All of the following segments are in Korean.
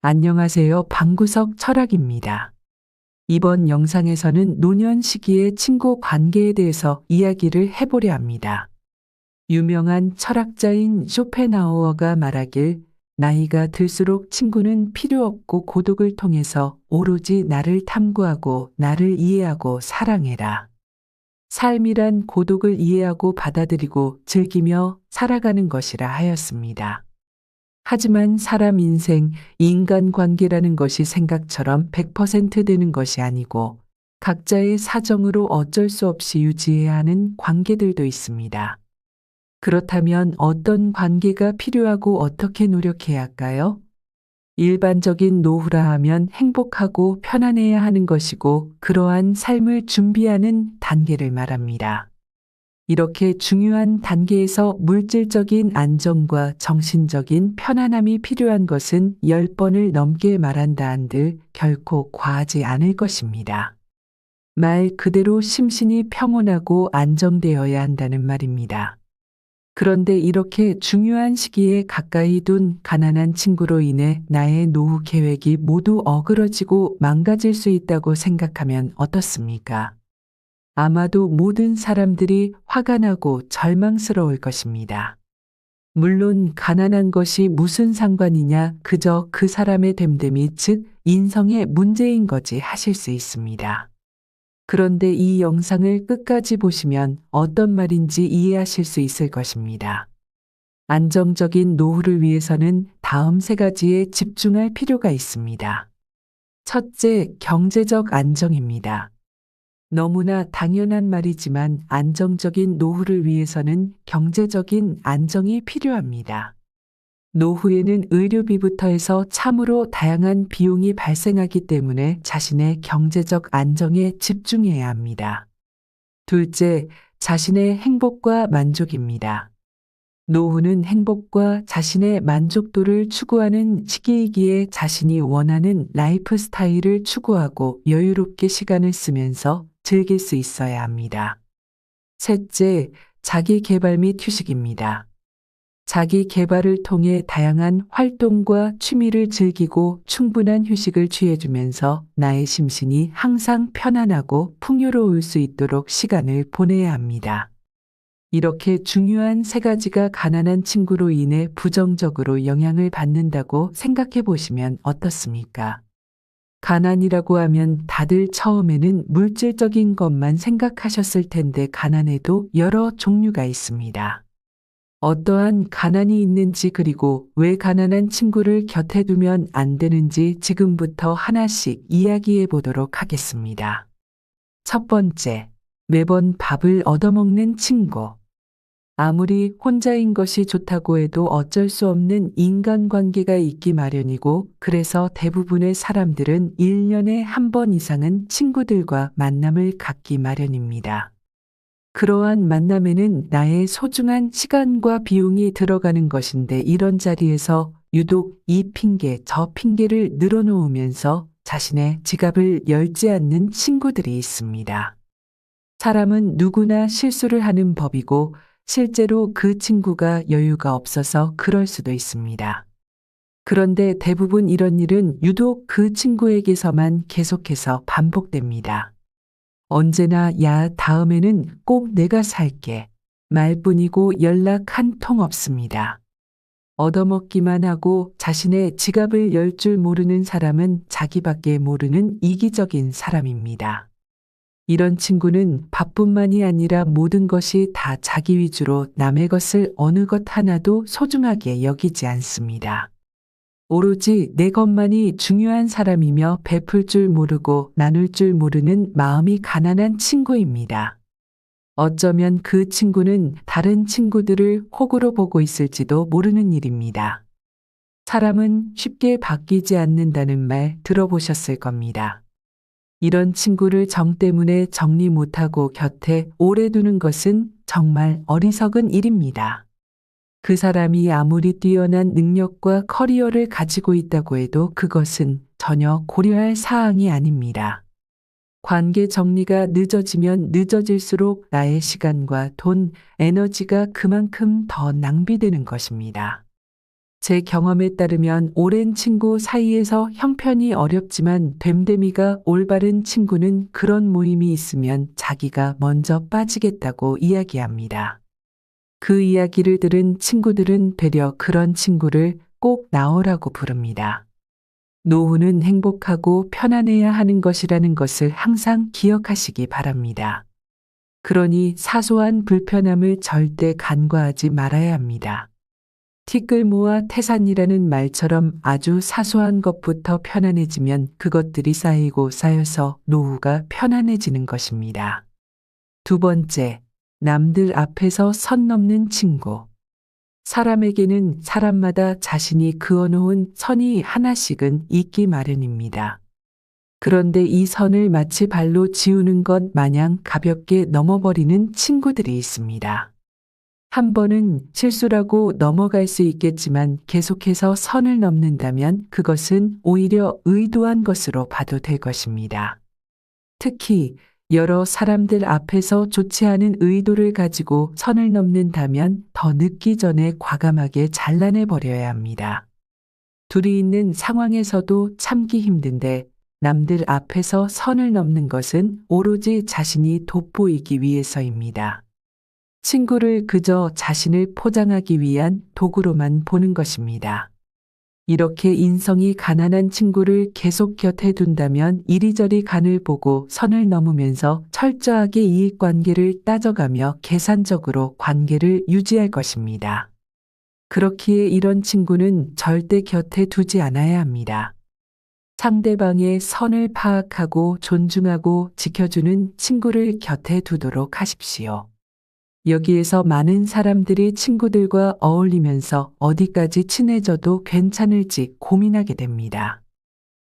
안녕하세요. 방구석 철학입니다. 이번 영상에서는 노년 시기의 친구 관계에 대해서 이야기를 해보려 합니다. 유명한 철학자인 쇼펜하우어가 말하길 나이가 들수록 친구는 필요 없고 고독을 통해서 오로지 나를 탐구하고 나를 이해하고 사랑해라. 삶이란 고독을 이해하고 받아들이고 즐기며 살아가는 것이라 하였습니다. 하지만 사람 인생, 인간관계라는 것이 생각처럼 100% 되는 것이 아니고 각자의 사정으로 어쩔 수 없이 유지해야 하는 관계들도 있습니다. 그렇다면 어떤 관계가 필요하고 어떻게 노력해야 할까요? 일반적인 노후라 하면 행복하고 편안해야 하는 것이고 그러한 삶을 준비하는 단계를 말합니다. 이렇게 중요한 단계에서 물질적인 안정과 정신적인 편안함이 필요한 것은 10번을 넘게 말한다 한들 결코 과하지 않을 것입니다. 말 그대로 심신이 평온하고 안정되어야 한다는 말입니다. 그런데 이렇게 중요한 시기에 가까이 둔 가난한 친구로 인해 나의 노후 계획이 모두 어그러지고 망가질 수 있다고 생각하면 어떻습니까? 아마도 모든 사람들이 화가 나고 절망스러울 것입니다. 물론 가난한 것이 무슨 상관이냐, 그저 그 사람의 됨됨이 즉 인성의 문제인 거지 하실 수 있습니다. 그런데 이 영상을 끝까지 보시면 어떤 말인지 이해하실 수 있을 것입니다. 안정적인 노후를 위해서는 다음 3가지에 집중할 필요가 있습니다. 첫째, 경제적 안정입니다. 너무나 당연한 말이지만 안정적인 노후를 위해서는 경제적인 안정이 필요합니다. 노후에는 의료비부터 해서 참으로 다양한 비용이 발생하기 때문에 자신의 경제적 안정에 집중해야 합니다. 둘째, 자신의 행복과 만족입니다. 노후는 행복과 자신의 만족도를 추구하는 시기이기에 자신이 원하는 라이프 스타일을 추구하고 여유롭게 시간을 쓰면서 즐길 수 있어야 합니다. 셋째, 자기 개발 및 휴식입니다. 자기 개발을 통해 다양한 활동과 취미를 즐기고 충분한 휴식을 취해주면서 나의 심신이 항상 편안하고 풍요로울 수 있도록 시간을 보내야 합니다. 이렇게 중요한 3가지가 가난한 친구로 인해 부정적으로 영향을 받는다고 생각해 보시면 어떻습니까? 가난이라고 하면 다들 처음에는 물질적인 것만 생각하셨을 텐데 가난에도 여러 종류가 있습니다. 어떠한 가난이 있는지 그리고 왜 가난한 친구를 곁에 두면 안 되는지 지금부터 하나씩 이야기해 보도록 하겠습니다. 첫 번째, 매번 밥을 얻어먹는 친구. 아무리 혼자인 것이 좋다고 해도 어쩔 수 없는 인간관계가 있기 마련이고 그래서 대부분의 사람들은 1년에 한 번 이상은 친구들과 만남을 갖기 마련입니다. 그러한 만남에는 나의 소중한 시간과 비용이 들어가는 것인데 이런 자리에서 유독 이 핑계 저 핑계를 늘어놓으면서 자신의 지갑을 열지 않는 친구들이 있습니다. 사람은 누구나 실수를 하는 법이고 실제로 그 친구가 여유가 없어서 그럴 수도 있습니다. 그런데 대부분 이런 일은 유독 그 친구에게서만 계속해서 반복됩니다. 언제나 야, 다음에는 꼭 내가 살게 말뿐이고 연락 한 통 없습니다. 얻어먹기만 하고 자신의 지갑을 열 줄 모르는 사람은 자기밖에 모르는 이기적인 사람입니다. 이런 친구는 밥뿐만이 아니라 모든 것이 다 자기 위주로 남의 것을 어느 것 하나도 소중하게 여기지 않습니다. 오로지 내 것만이 중요한 사람이며 베풀 줄 모르고 나눌 줄 모르는 마음이 가난한 친구입니다. 어쩌면 그 친구는 다른 친구들을 호구로 보고 있을지도 모르는 일입니다. 사람은 쉽게 바뀌지 않는다는 말 들어보셨을 겁니다. 이런 친구를 정 때문에 정리 못하고 곁에 오래 두는 것은 정말 어리석은 일입니다. 그 사람이 아무리 뛰어난 능력과 커리어를 가지고 있다고 해도 그것은 전혀 고려할 사항이 아닙니다. 관계 정리가 늦어지면 늦어질수록 나의 시간과 돈, 에너지가 그만큼 더 낭비되는 것입니다. 제 경험에 따르면 오랜 친구 사이에서 형편이 어렵지만 됨됨이가 올바른 친구는 그런 모임이 있으면 자기가 먼저 빠지겠다고 이야기합니다. 그 이야기를 들은 친구들은 되려 그런 친구를 꼭 나오라고 부릅니다. 노후는 행복하고 편안해야 하는 것이라는 것을 항상 기억하시기 바랍니다. 그러니 사소한 불편함을 절대 간과하지 말아야 합니다. 티끌 모아 태산이라는 말처럼 아주 사소한 것부터 편안해지면 그것들이 쌓이고 쌓여서 노후가 편안해지는 것입니다. 두 번째, 남들 앞에서 선 넘는 친구. 사람에게는 사람마다 자신이 그어놓은 선이 하나씩은 있기 마련입니다. 그런데 이 선을 마치 발로 지우는 것 마냥 가볍게 넘어버리는 친구들이 있습니다. 한 번은 실수라고 넘어갈 수 있겠지만 계속해서 선을 넘는다면 그것은 오히려 의도한 것으로 봐도 될 것입니다. 특히 여러 사람들 앞에서 좋지 않은 의도를 가지고 선을 넘는다면 더 늦기 전에 과감하게 잘라내 버려야 합니다. 둘이 있는 상황에서도 참기 힘든데 남들 앞에서 선을 넘는 것은 오로지 자신이 돋보이기 위해서입니다. 친구를 그저 자신을 포장하기 위한 도구로만 보는 것입니다. 이렇게 인성이 가난한 친구를 계속 곁에 둔다면 이리저리 간을 보고 선을 넘으면서 철저하게 이익관계를 따져가며 계산적으로 관계를 유지할 것입니다. 그렇기에 이런 친구는 절대 곁에 두지 않아야 합니다. 상대방의 선을 파악하고 존중하고 지켜주는 친구를 곁에 두도록 하십시오. 여기에서 많은 사람들이 친구들과 어울리면서 어디까지 친해져도 괜찮을지 고민하게 됩니다.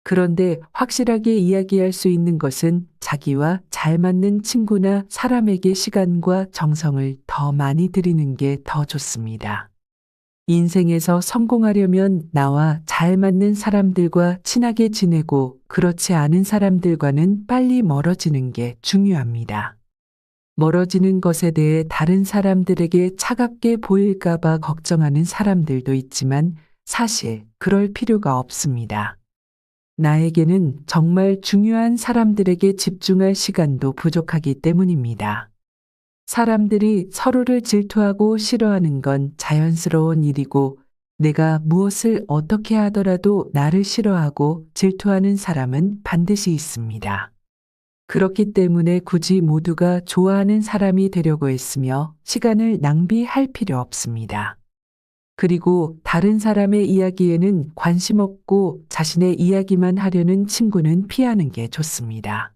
그런데 확실하게 이야기할 수 있는 것은 자기와 잘 맞는 친구나 사람에게 시간과 정성을 더 많이 들이는 게 더 좋습니다. 인생에서 성공하려면 나와 잘 맞는 사람들과 친하게 지내고 그렇지 않은 사람들과는 빨리 멀어지는 게 중요합니다. 멀어지는 것에 대해 다른 사람들에게 차갑게 보일까봐 걱정하는 사람들도 있지만 사실 그럴 필요가 없습니다. 나에게는 정말 중요한 사람들에게 집중할 시간도 부족하기 때문입니다. 사람들이 서로를 질투하고 싫어하는 건 자연스러운 일이고 내가 무엇을 어떻게 하더라도 나를 싫어하고 질투하는 사람은 반드시 있습니다. 그렇기 때문에 굳이 모두가 좋아하는 사람이 되려고 했으며 시간을 낭비할 필요 없습니다. 그리고 다른 사람의 이야기에는 관심 없고 자신의 이야기만 하려는 친구는 피하는 게 좋습니다.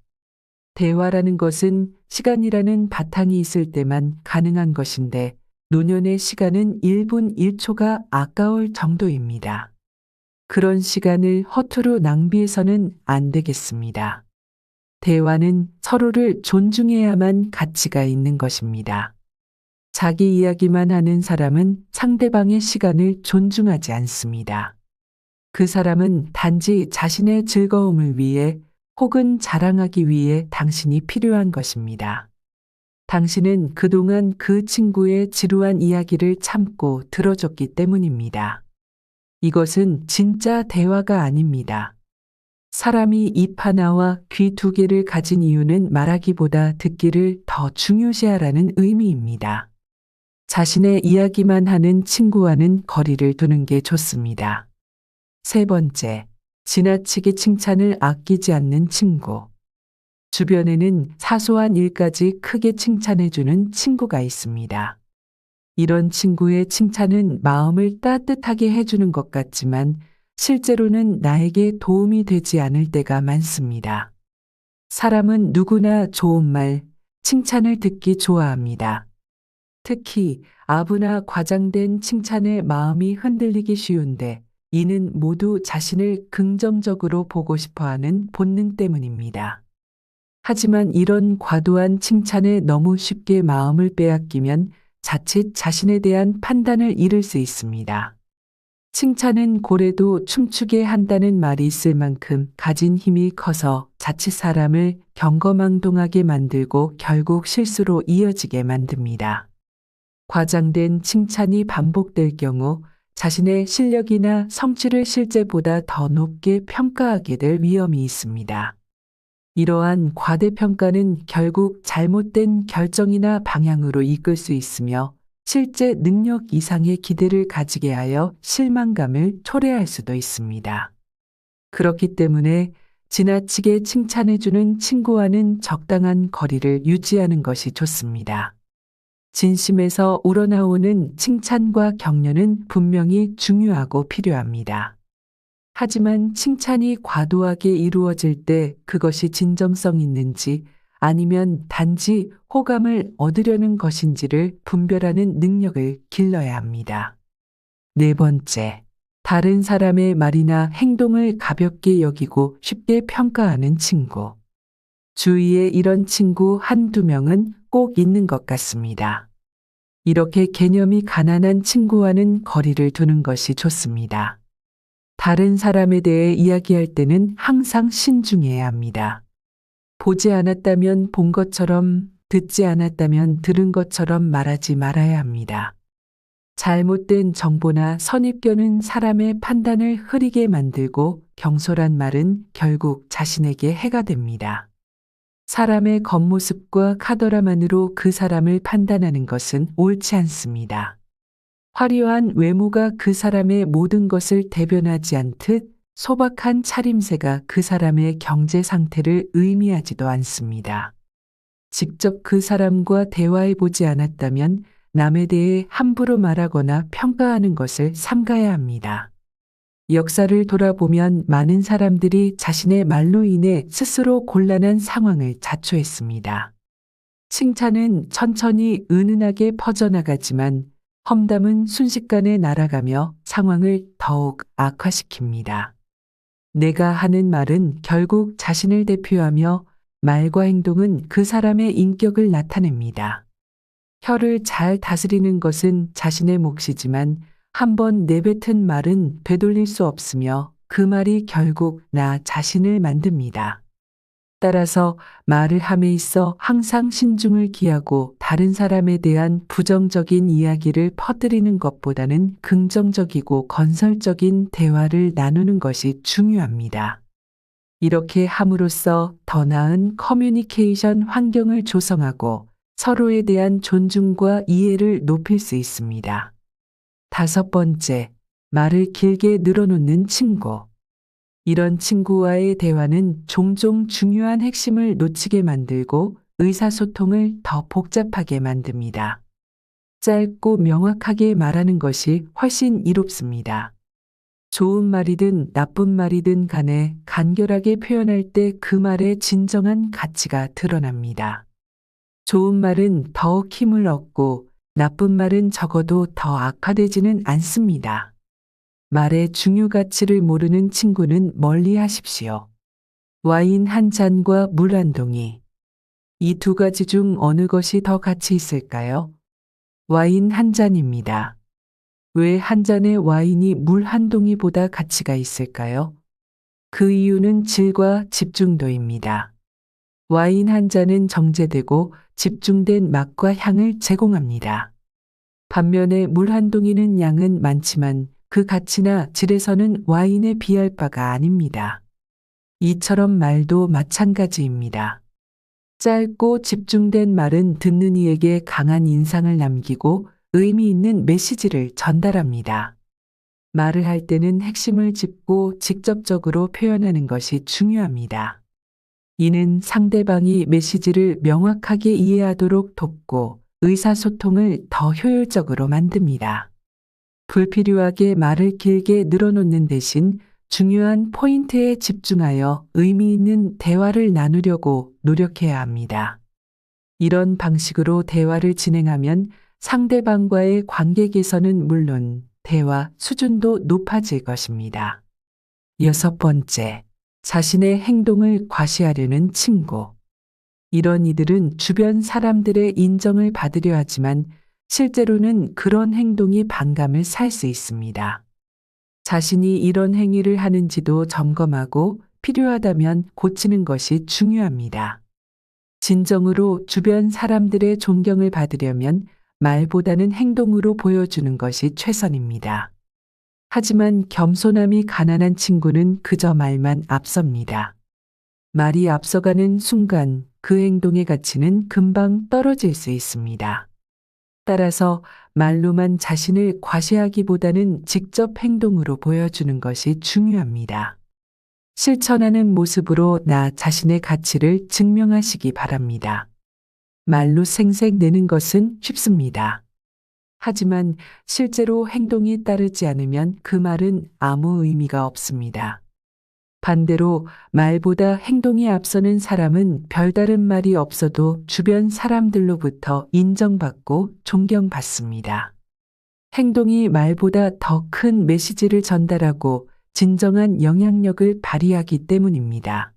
대화라는 것은 시간이라는 바탕이 있을 때만 가능한 것인데 노년의 시간은 1분 1초가 아까울 정도입니다. 그런 시간을 허투루 낭비해서는 안 되겠습니다. 대화는 서로를 존중해야만 가치가 있는 것입니다. 자기 이야기만 하는 사람은 상대방의 시간을 존중하지 않습니다. 그 사람은 단지 자신의 즐거움을 위해 혹은 자랑하기 위해 당신이 필요한 것입니다. 당신은 그동안 그 친구의 지루한 이야기를 참고 들어줬기 때문입니다. 이것은 진짜 대화가 아닙니다. 사람이 입 하나와 귀 두 개를 가진 이유는 말하기보다 듣기를 더 중요시하라는 의미입니다. 자신의 이야기만 하는 친구와는 거리를 두는 게 좋습니다. 세 번째, 지나치게 칭찬을 아끼지 않는 친구. 주변에는 사소한 일까지 크게 칭찬해주는 친구가 있습니다. 이런 친구의 칭찬은 마음을 따뜻하게 해주는 것 같지만 실제로는 나에게 도움이 되지 않을 때가 많습니다. 사람은 누구나 좋은 말, 칭찬을 듣기 좋아합니다. 특히 아부나 과장된 칭찬에 마음이 흔들리기 쉬운데 이는 모두 자신을 긍정적으로 보고 싶어하는 본능 때문입니다. 하지만 이런 과도한 칭찬에 너무 쉽게 마음을 빼앗기면 자칫 자신에 대한 판단을 잃을 수 있습니다. 칭찬은 고래도 춤추게 한다는 말이 있을 만큼 가진 힘이 커서 자칫 사람을 경거망동하게 만들고 결국 실수로 이어지게 만듭니다. 과장된 칭찬이 반복될 경우 자신의 실력이나 성취를 실제보다 더 높게 평가하게 될 위험이 있습니다. 이러한 과대평가는 결국 잘못된 결정이나 방향으로 이끌 수 있으며 실제 능력 이상의 기대를 가지게 하여 실망감을 초래할 수도 있습니다. 그렇기 때문에 지나치게 칭찬해주는 친구와는 적당한 거리를 유지하는 것이 좋습니다. 진심에서 우러나오는 칭찬과 격려는 분명히 중요하고 필요합니다. 하지만 칭찬이 과도하게 이루어질 때 그것이 진정성 있는지 아니면 단지 호감을 얻으려는 것인지를 분별하는 능력을 길러야 합니다. 네 번째, 다른 사람의 말이나 행동을 가볍게 여기고 쉽게 평가하는 친구. 주위에 이런 친구 한두 명은 꼭 있는 것 같습니다. 이렇게 개념이 가난한 친구와는 거리를 두는 것이 좋습니다. 다른 사람에 대해 이야기할 때는 항상 신중해야 합니다. 보지 않았다면 본 것처럼, 듣지 않았다면 들은 것처럼 말하지 말아야 합니다. 잘못된 정보나 선입견은 사람의 판단을 흐리게 만들고 경솔한 말은 결국 자신에게 해가 됩니다. 사람의 겉모습과 카더라만으로 그 사람을 판단하는 것은 옳지 않습니다. 화려한 외모가 그 사람의 모든 것을 대변하지 않듯 소박한 차림새가 그 사람의 경제 상태를 의미하지도 않습니다. 직접 그 사람과 대화해 보지 않았다면 남에 대해 함부로 말하거나 평가하는 것을 삼가야 합니다. 역사를 돌아보면 많은 사람들이 자신의 말로 인해 스스로 곤란한 상황을 자초했습니다. 칭찬은 천천히 은은하게 퍼져나가지만 험담은 순식간에 날아가며 상황을 더욱 악화시킵니다. 내가 하는 말은 결국 자신을 대표하며 말과 행동은 그 사람의 인격을 나타냅니다. 혀를 잘 다스리는 것은 자신의 몫이지만 한번 내뱉은 말은 되돌릴 수 없으며 그 말이 결국 나 자신을 만듭니다. 따라서 말을 함에 있어 항상 신중을 기하고 다른 사람에 대한 부정적인 이야기를 퍼뜨리는 것보다는 긍정적이고 건설적인 대화를 나누는 것이 중요합니다. 이렇게 함으로써 더 나은 커뮤니케이션 환경을 조성하고 서로에 대한 존중과 이해를 높일 수 있습니다. 다섯 번째, 말을 길게 늘어놓는 친구. 이런 친구와의 대화는 종종 중요한 핵심을 놓치게 만들고 의사소통을 더 복잡하게 만듭니다. 짧고 명확하게 말하는 것이 훨씬 이롭습니다. 좋은 말이든 나쁜 말이든 간에 간결하게 표현할 때 그 말의 진정한 가치가 드러납니다. 좋은 말은 더욱 힘을 얻고 나쁜 말은 적어도 더 악화되지는 않습니다. 말의 중요 가치를 모르는 친구는 멀리 하십시오. 와인 한 잔과 물 한 동이. 이 두 가지 중 어느 것이 더 가치 있을까요? 와인 한 잔입니다. 왜 한 잔의 와인이 물 한 동이보다 가치가 있을까요? 그 이유는 질과 집중도입니다. 와인 한 잔은 정제되고 집중된 맛과 향을 제공합니다. 반면에 물 한 동이는 양은 많지만 그 가치나 질에서는 와인에 비할 바가 아닙니다. 이처럼 말도 마찬가지입니다. 짧고 집중된 말은 듣는 이에게 강한 인상을 남기고 의미 있는 메시지를 전달합니다. 말을 할 때는 핵심을 짚고 직접적으로 표현하는 것이 중요합니다. 이는 상대방이 메시지를 명확하게 이해하도록 돕고 의사소통을 더 효율적으로 만듭니다. 불필요하게 말을 길게 늘어놓는 대신 중요한 포인트에 집중하여 의미 있는 대화를 나누려고 노력해야 합니다. 이런 방식으로 대화를 진행하면 상대방과의 관계 개선은 물론 대화 수준도 높아질 것입니다. 여섯 번째, 자신의 행동을 과시하려는 친구. 이런 이들은 주변 사람들의 인정을 받으려 하지만 실제로는 그런 행동이 반감을 살 수 있습니다. 자신이 이런 행위를 하는지도 점검하고 필요하다면 고치는 것이 중요합니다. 진정으로 주변 사람들의 존경을 받으려면 말보다는 행동으로 보여주는 것이 최선입니다. 하지만 겸손함이 가난한 친구는 그저 말만 앞섭니다. 말이 앞서가는 순간 그 행동의 가치는 금방 떨어질 수 있습니다. 따라서 말로만 자신을 과시하기보다는 직접 행동으로 보여주는 것이 중요합니다. 실천하는 모습으로 나 자신의 가치를 증명하시기 바랍니다. 말로 생색 내는 것은 쉽습니다. 하지만 실제로 행동이 따르지 않으면 그 말은 아무 의미가 없습니다. 반대로 말보다 행동이 앞서는 사람은 별다른 말이 없어도 주변 사람들로부터 인정받고 존경받습니다. 행동이 말보다 더 큰 메시지를 전달하고 진정한 영향력을 발휘하기 때문입니다.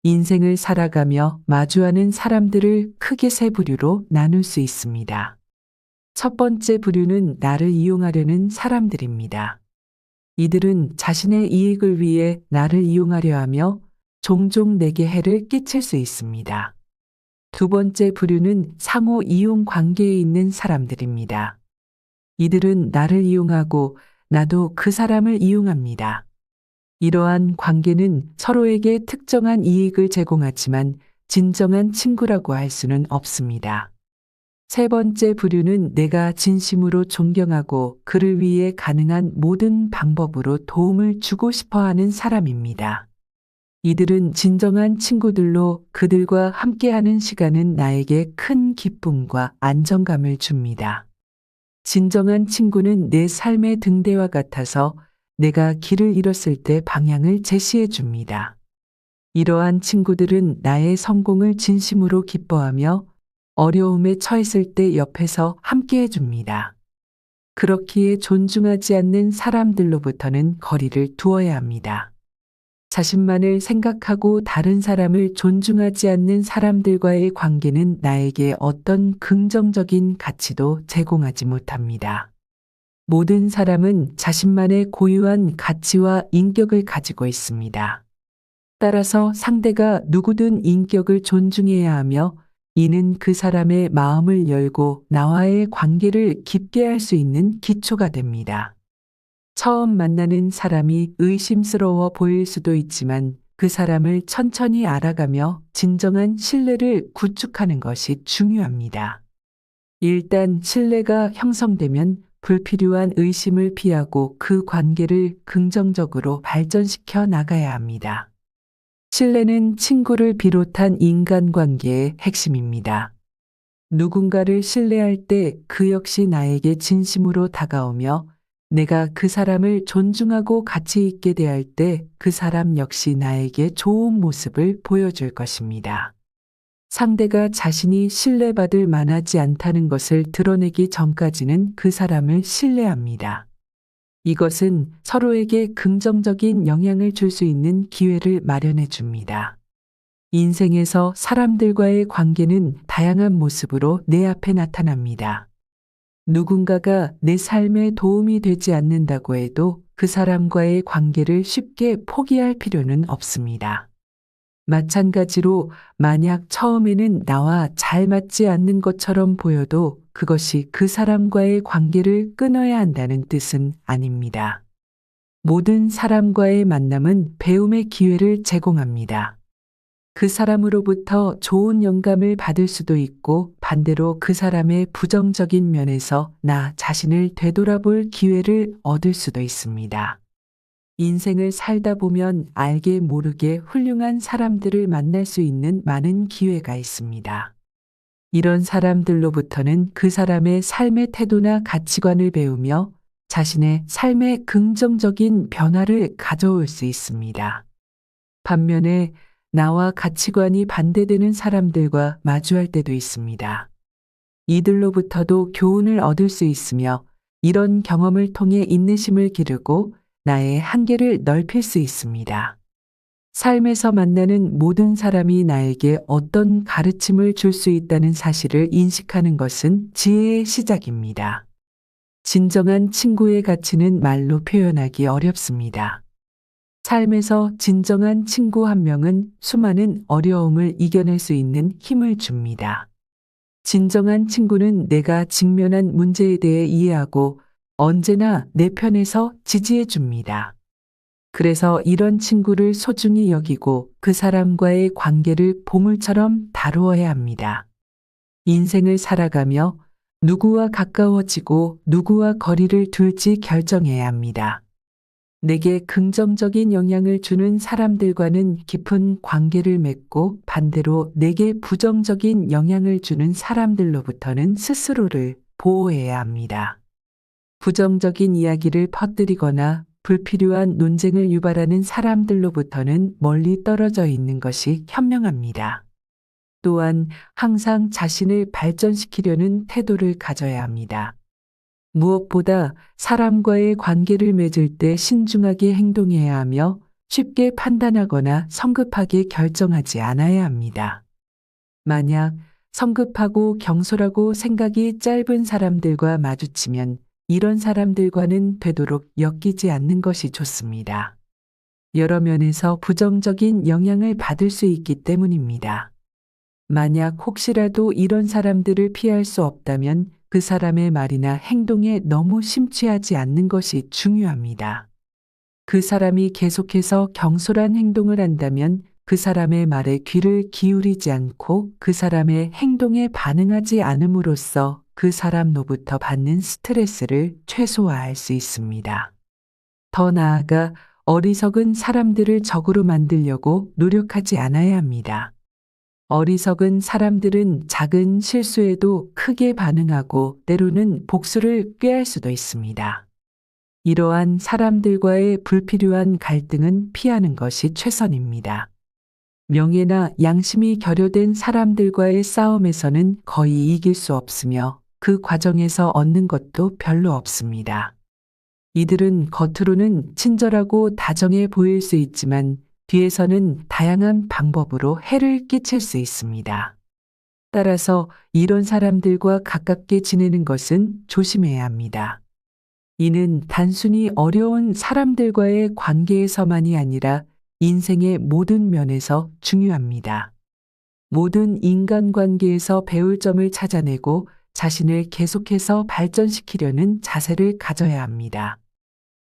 인생을 살아가며 마주하는 사람들을 크게 세 부류로 나눌 수 있습니다. 첫 번째 부류는 나를 이용하려는 사람들입니다. 이들은 자신의 이익을 위해 나를 이용하려 하며 종종 내게 해를 끼칠 수 있습니다. 두 번째 부류는 상호 이용 관계에 있는 사람들입니다. 이들은 나를 이용하고 나도 그 사람을 이용합니다. 이러한 관계는 서로에게 특정한 이익을 제공하지만 진정한 친구라고 할 수는 없습니다. 세 번째 부류는 내가 진심으로 존경하고 그를 위해 가능한 모든 방법으로 도움을 주고 싶어 하는 사람입니다. 이들은 진정한 친구들로 그들과 함께하는 시간은 나에게 큰 기쁨과 안정감을 줍니다. 진정한 친구는 내 삶의 등대와 같아서 내가 길을 잃었을 때 방향을 제시해 줍니다. 이러한 친구들은 나의 성공을 진심으로 기뻐하며 어려움에 처했을 때 옆에서 함께 해줍니다. 그렇기에 존중하지 않는 사람들로부터는 거리를 두어야 합니다. 자신만을 생각하고 다른 사람을 존중하지 않는 사람들과의 관계는 나에게 어떤 긍정적인 가치도 제공하지 못합니다. 모든 사람은 자신만의 고유한 가치와 인격을 가지고 있습니다. 따라서 상대가 누구든 인격을 존중해야 하며 이는 그 사람의 마음을 열고 나와의 관계를 깊게 할 수 있는 기초가 됩니다. 처음 만나는 사람이 의심스러워 보일 수도 있지만 그 사람을 천천히 알아가며 진정한 신뢰를 구축하는 것이 중요합니다. 일단 신뢰가 형성되면 불필요한 의심을 피하고 그 관계를 긍정적으로 발전시켜 나가야 합니다. 신뢰는 친구를 비롯한 인간관계의 핵심입니다. 누군가를 신뢰할 때 그 역시 나에게 진심으로 다가오며 내가 그 사람을 존중하고 가치 있게 대할 때 그 사람 역시 나에게 좋은 모습을 보여줄 것입니다. 상대가 자신이 신뢰받을 만하지 않다는 것을 드러내기 전까지는 그 사람을 신뢰합니다. 이것은 서로에게 긍정적인 영향을 줄 수 있는 기회를 마련해 줍니다. 인생에서 사람들과의 관계는 다양한 모습으로 내 앞에 나타납니다. 누군가가 내 삶에 도움이 되지 않는다고 해도 그 사람과의 관계를 쉽게 포기할 필요는 없습니다. 마찬가지로 만약 처음에는 나와 잘 맞지 않는 것처럼 보여도 그것이 그 사람과의 관계를 끊어야 한다는 뜻은 아닙니다. 모든 사람과의 만남은 배움의 기회를 제공합니다. 그 사람으로부터 좋은 영감을 받을 수도 있고 반대로 그 사람의 부정적인 면에서 나 자신을 되돌아볼 기회를 얻을 수도 있습니다. 인생을 살다 보면 알게 모르게 훌륭한 사람들을 만날 수 있는 많은 기회가 있습니다. 이런 사람들로부터는 그 사람의 삶의 태도나 가치관을 배우며 자신의 삶에 긍정적인 변화를 가져올 수 있습니다. 반면에 나와 가치관이 반대되는 사람들과 마주할 때도 있습니다. 이들로부터도 교훈을 얻을 수 있으며 이런 경험을 통해 인내심을 기르고 나의 한계를 넓힐 수 있습니다. 삶에서 만나는 모든 사람이 나에게 어떤 가르침을 줄 수 있다는 사실을 인식하는 것은 지혜의 시작입니다. 진정한 친구의 가치는 말로 표현하기 어렵습니다. 삶에서 진정한 친구 한 명은 수많은 어려움을 이겨낼 수 있는 힘을 줍니다. 진정한 친구는 내가 직면한 문제에 대해 이해하고 언제나 내 편에서 지지해 줍니다. 그래서 이런 친구를 소중히 여기고 그 사람과의 관계를 보물처럼 다루어야 합니다. 인생을 살아가며 누구와 가까워지고 누구와 거리를 둘지 결정해야 합니다. 내게 긍정적인 영향을 주는 사람들과는 깊은 관계를 맺고 반대로 내게 부정적인 영향을 주는 사람들로부터는 스스로를 보호해야 합니다. 부정적인 이야기를 퍼뜨리거나 불필요한 논쟁을 유발하는 사람들로부터는 멀리 떨어져 있는 것이 현명합니다. 또한 항상 자신을 발전시키려는 태도를 가져야 합니다. 무엇보다 사람과의 관계를 맺을 때 신중하게 행동해야 하며 쉽게 판단하거나 성급하게 결정하지 않아야 합니다. 만약 성급하고 경솔하고 생각이 짧은 사람들과 마주치면 이런 사람들과는 되도록 엮이지 않는 것이 좋습니다. 여러 면에서 부정적인 영향을 받을 수 있기 때문입니다. 만약 혹시라도 이런 사람들을 피할 수 없다면 그 사람의 말이나 행동에 너무 심취하지 않는 것이 중요합니다. 그 사람이 계속해서 경솔한 행동을 한다면 그 사람의 말에 귀를 기울이지 않고 그 사람의 행동에 반응하지 않음으로써 그 사람로부터 받는 스트레스를 최소화할 수 있습니다. 더 나아가 어리석은 사람들을 적으로 만들려고 노력하지 않아야 합니다. 어리석은 사람들은 작은 실수에도 크게 반응하고 때로는 복수를 꾀할 수도 있습니다. 이러한 사람들과의 불필요한 갈등은 피하는 것이 최선입니다. 명예나 양심이 결여된 사람들과의 싸움에서는 거의 이길 수 없으며 그 과정에서 얻는 것도 별로 없습니다. 이들은 겉으로는 친절하고 다정해 보일 수 있지만 뒤에서는 다양한 방법으로 해를 끼칠 수 있습니다. 따라서 이런 사람들과 가깝게 지내는 것은 조심해야 합니다. 이는 단순히 어려운 사람들과의 관계에서만이 아니라 인생의 모든 면에서 중요합니다. 모든 인간관계에서 배울 점을 찾아내고 자신을 계속해서 발전시키려는 자세를 가져야 합니다.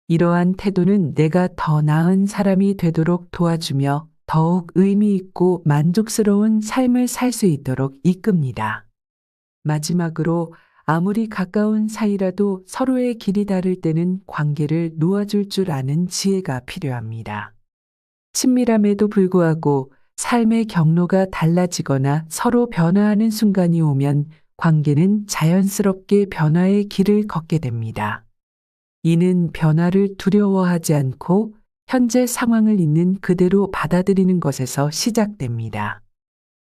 이러한 태도는 내가 더 나은 사람이 되도록 도와주며 더욱 의미 있고 만족스러운 삶을 살 수 있도록 이끕니다. 마지막으로 아무리 가까운 사이라도 서로의 길이 다를 때는 관계를 놓아줄 줄 아는 지혜가 필요합니다. 친밀함에도 불구하고 삶의 경로가 달라지거나 서로 변화하는 순간이 오면 관계는 자연스럽게 변화의 길을 걷게 됩니다. 이는 변화를 두려워하지 않고 현재 상황을 있는 그대로 받아들이는 것에서 시작됩니다.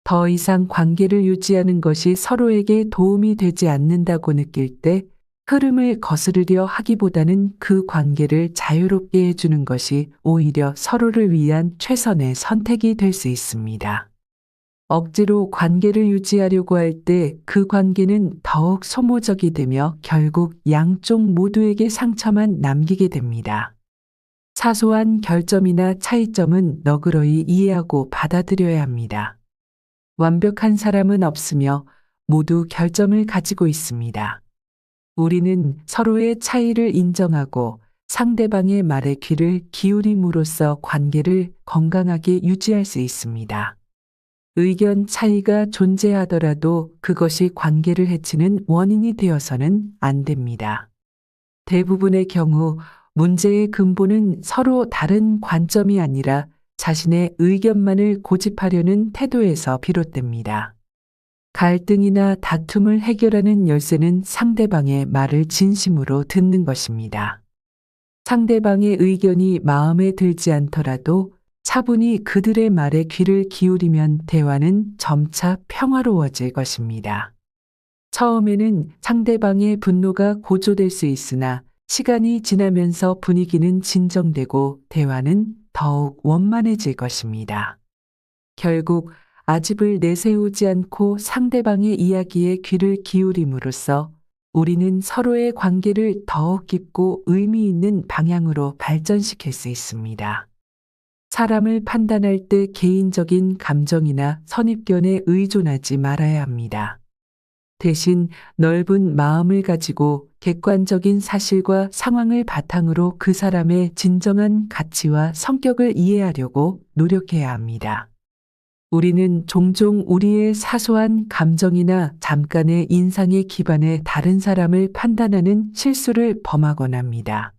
더 이상 관계를 유지하는 것이 서로에게 도움이 되지 않는다고 느낄 때 흐름을 거스르려 하기보다는 그 관계를 자유롭게 해주는 것이 오히려 서로를 위한 최선의 선택이 될 수 있습니다. 억지로 관계를 유지하려고 할 때 그 관계는 더욱 소모적이 되며 결국 양쪽 모두에게 상처만 남기게 됩니다. 사소한 결점이나 차이점은 너그러이 이해하고 받아들여야 합니다. 완벽한 사람은 없으며 모두 결점을 가지고 있습니다. 우리는 서로의 차이를 인정하고 상대방의 말에 귀를 기울임으로써 관계를 건강하게 유지할 수 있습니다. 의견 차이가 존재하더라도 그것이 관계를 해치는 원인이 되어서는 안 됩니다. 대부분의 경우 문제의 근본은 서로 다른 관점이 아니라 자신의 의견만을 고집하려는 태도에서 비롯됩니다. 갈등이나 다툼을 해결하는 열쇠는 상대방의 말을 진심으로 듣는 것입니다. 상대방의 의견이 마음에 들지 않더라도 차분히 그들의 말에 귀를 기울이면 대화는 점차 평화로워질 것입니다. 처음에는 상대방의 분노가 고조될 수 있으나 시간이 지나면서 분위기는 진정되고 대화는 더욱 원만해질 것입니다. 결국 아집을 내세우지 않고 상대방의 이야기에 귀를 기울임으로써 우리는 서로의 관계를 더욱 깊고 의미 있는 방향으로 발전시킬 수 있습니다. 사람을 판단할 때 개인적인 감정이나 선입견에 의존하지 말아야 합니다. 대신 넓은 마음을 가지고 객관적인 사실과 상황을 바탕으로 그 사람의 진정한 가치와 성격을 이해하려고 노력해야 합니다. 우리는 종종 우리의 사소한 감정이나 잠깐의 인상에 기반해 다른 사람을 판단하는 실수를 범하곤 합니다.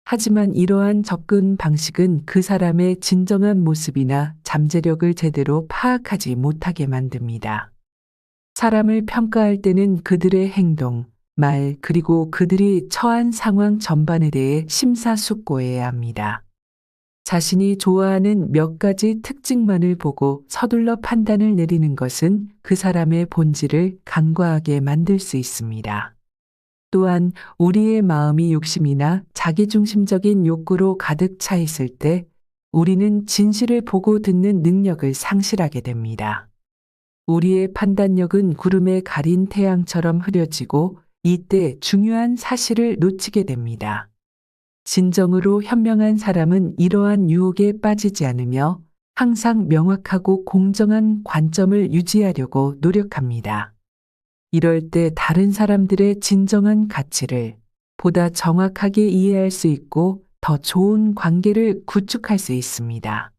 하지만 이러한 접근 방식은 그 사람의 진정한 모습이나 잠재력을 제대로 파악하지 못하게 만듭니다. 사람을 평가할 때는 그들의 행동, 말, 그리고 그들이 처한 상황 전반에 대해 심사숙고해야 합니다. 자신이 좋아하는 몇 가지 특징만을 보고 서둘러 판단을 내리는 것은 그 사람의 본질을 간과하게 만들 수 있습니다. 또한 우리의 마음이 욕심이나 자기중심적인 욕구로 가득 차 있을 때 우리는 진실을 보고 듣는 능력을 상실하게 됩니다. 우리의 판단력은 구름에 가린 태양처럼 흐려지고 이때 중요한 사실을 놓치게 됩니다. 진정으로 현명한 사람은 이러한 유혹에 빠지지 않으며 항상 명확하고 공정한 관점을 유지하려고 노력합니다. 이럴 때 다른 사람들의 진정한 가치를 보다 정확하게 이해할 수 있고 더 좋은 관계를 구축할 수 있습니다.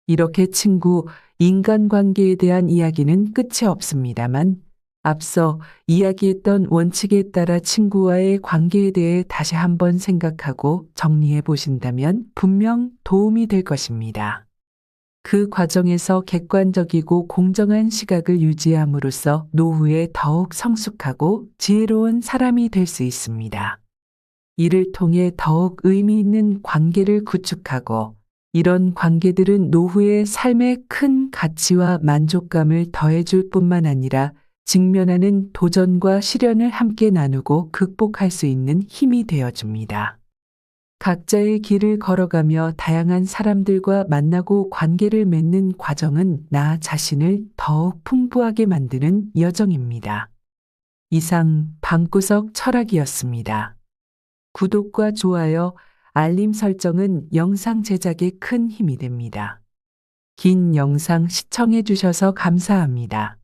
이렇게 친구, 인간관계에 대한 이야기는 끝이 없습니다만 앞서 이야기했던 원칙에 따라 친구와의 관계에 대해 다시 한번 생각하고 정리해 보신다면 분명 도움이 될 것입니다. 그 과정에서 객관적이고 공정한 시각을 유지함으로써 노후에 더욱 성숙하고 지혜로운 사람이 될 수 있습니다. 이를 통해 더욱 의미 있는 관계를 구축하고 이런 관계들은 노후의 삶에 큰 가치와 만족감을 더해줄 뿐만 아니라 직면하는 도전과 시련을 함께 나누고 극복할 수 있는 힘이 되어줍니다. 각자의 길을 걸어가며 다양한 사람들과 만나고 관계를 맺는 과정은 나 자신을 더욱 풍부하게 만드는 여정입니다. 이상 방구석 철학이었습니다. 구독과 좋아요, 알림 설정은 영상 제작에 큰 힘이 됩니다. 긴 영상 시청해 주셔서 감사합니다.